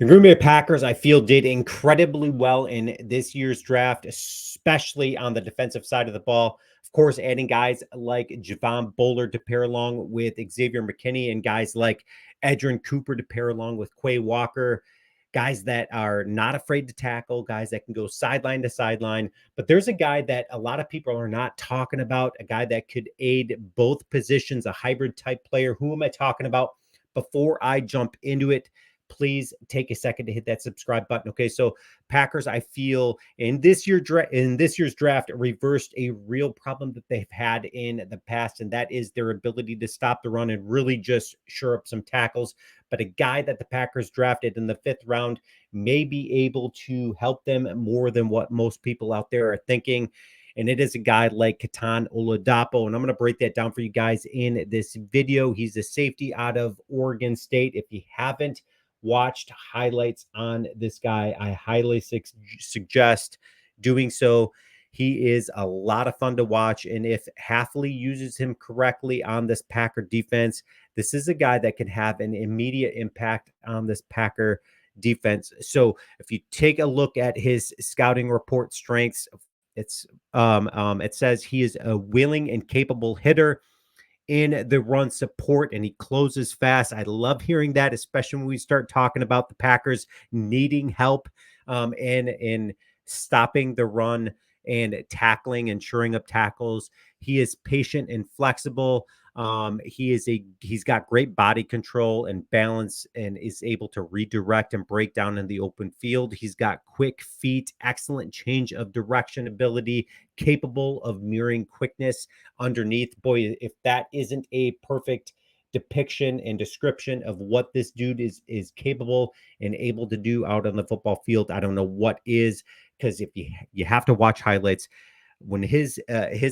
The Green Bay Packers, I feel, did incredibly well in this year's draft, especially on the defensive side of the ball. Of course, adding guys like Javon Bullard to pair along with Xavier McKinney and guys like Edrin Cooper to pair along with Quay Walker, guys that are not afraid to tackle, guys that can go sideline to sideline. But there's a guy that a lot of people are not talking about, a guy that could aid both positions, a hybrid type player. Who am I talking about? Before I jump into it, please take a second to hit that subscribe button. Okay, so Packers, I feel in this year's draft reversed a real problem that they've had in the past, and that is their ability to stop the run and really just shore up some tackles. But a guy that the Packers drafted in the 5th round may be able to help them more than what most people out there are thinking. And it is a guy like Kitan Oladapo. And I'm going to break that down for you guys in this video. He's a safety out of Oregon State. If you haven't watched highlights on this guy, I highly suggest doing so. He is a lot of fun to watch. And if Hafley uses him correctly on this Packer defense, this is a guy that can have an immediate impact on this Packer defense. So if you take a look at his scouting report strengths, it says he is a willing and capable hitter in the run support, and he closes fast. I love hearing that, especially when we start talking about the Packers needing help in stopping the run and tackling and shoring up tackles. He is patient and flexible. He's got great body control and balance and is able to redirect and break down in the open field. He's got quick feet, excellent change of direction ability, capable of mirroring quickness underneath. Boy, if that isn't a perfect depiction and description of what this dude is capable and able to do out on the football field, I don't know what is, because if you have to watch highlights when his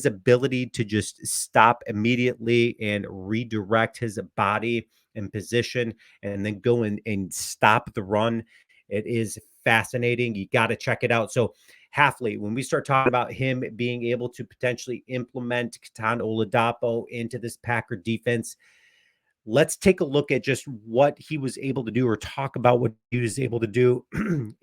ability to just stop immediately and redirect his body and position and then go and stop the run, it is fascinating. You got to check it out. So Hafley, when we start talking about him being able to potentially implement Kitan Oladapo into this Packer defense, let's take a look at just what he was able to do, or talk about what he was able to do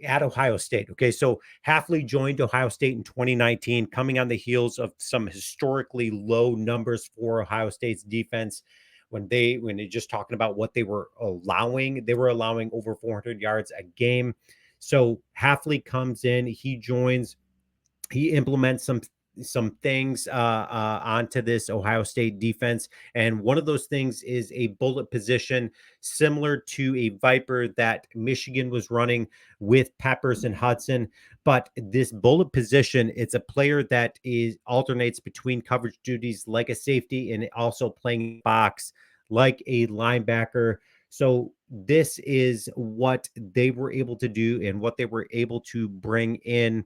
at Ohio State. Okay, so Hafley joined Ohio State in 2019, coming on the heels of some historically low numbers for Ohio State's defense. When they're just talking about what they were allowing over 400 yards a game. So Hafley comes in, he implements some things onto this Ohio State defense. And one of those things is a bullet position similar to a Viper that Michigan was running with Peppers and Hudson. But this bullet position, it's a player that alternates between coverage duties like a safety and also playing box like a linebacker. So this is what they were able to do and what they were able to bring in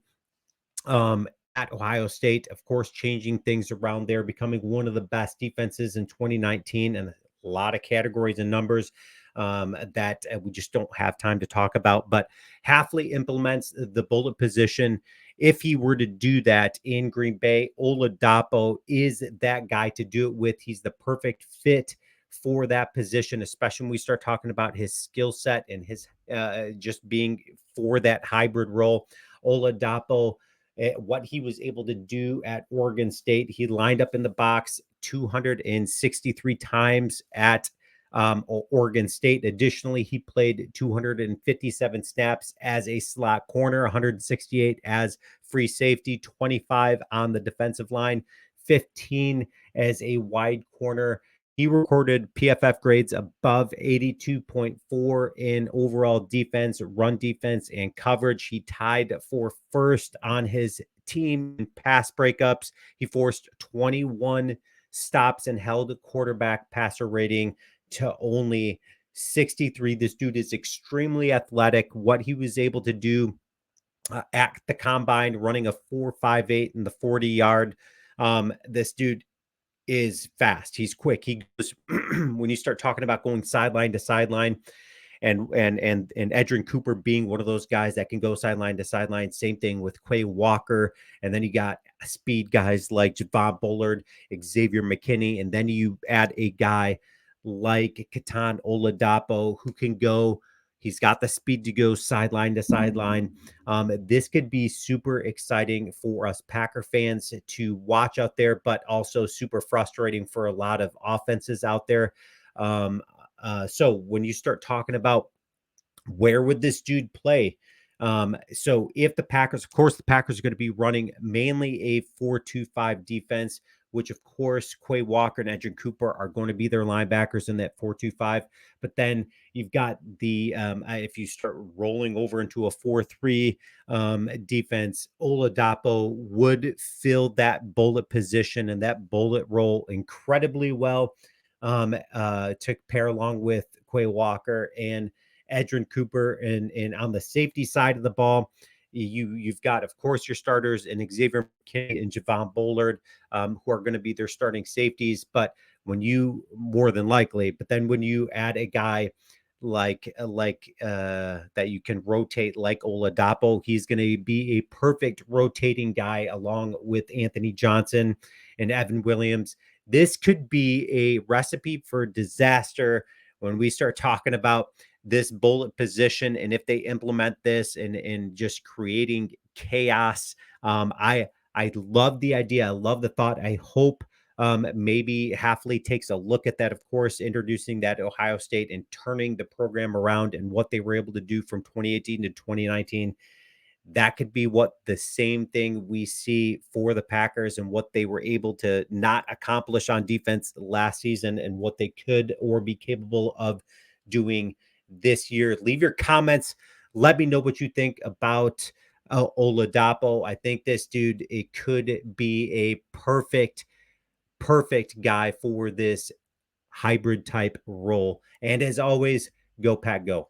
at Ohio State, of course, changing things around there, becoming one of the best defenses in 2019, and a lot of categories and numbers that we just don't have time to talk about. But Hafley implements the bullet position. If he were to do that in Green Bay, Oladapo is that guy to do it with. He's the perfect fit for that position, especially when we start talking about his skill set and his just being for that hybrid role. Oladapo, what he was able to do at Oregon State. He lined up in the box 263 times at Oregon State. Additionally, he played 257 snaps as a slot corner, 168 as free safety, 25 on the defensive line, 15 as a wide corner. He recorded PFF grades above 82.4 in overall defense, run defense, and coverage. He tied for first on his team in pass breakups. He forced 21 stops and held a quarterback passer rating to only 63. This dude is extremely athletic. What he was able to do at the combine, running a 4.58 in the 40-yard. This dude is fast. He's quick. He goes when you start talking about going sideline to sideline, and Edrin Cooper being one of those guys that can go sideline to sideline. Same thing with Quay Walker, and then you got speed guys like Javon Bullard, Xavier McKinney, and then you add a guy like Kitan Oladapo who can go He's got the speed to go sideline to sideline. This could be super exciting for us Packer fans to watch out there, but also super frustrating for a lot of offenses out there. Um, so when you start talking about where would this dude play? So if the Packers, of course, the Packers are going to be running mainly a 4-2-5 defense, which of course Quay Walker and Edgerrin Cooper are going to be their linebackers in that 4-2-5. But then you've got the if you start rolling over into a 4-3 defense, Oladapo would fill that bullet position and that bullet role incredibly well, to pair along with Quay Walker and Edgerrin Cooper, and on the safety side of the ball, you've got, of course, your starters in Xavier McKinney and Javon Bullard, who are going to be their starting safeties. But when you more than likely, but then when you add a guy that you can rotate like Oladapo, he's going to be a perfect rotating guy along with Anthony Johnson and Evan Williams. This could be a recipe for disaster when we start talking about this bullet position, and if they implement this and just creating chaos. I love the idea. I love the thought. I hope maybe Halfley takes a look at that, of course, introducing that Ohio State and turning the program around and what they were able to do from 2018 to 2019. That could be what the same thing we see for the Packers and what they were able to not accomplish on defense last season and what they could or be capable of doing this year. Leave your comments. Let me know what you think about Oladapo. I think this dude, it could be a perfect guy for this hybrid type role. And as always, go Pack Go.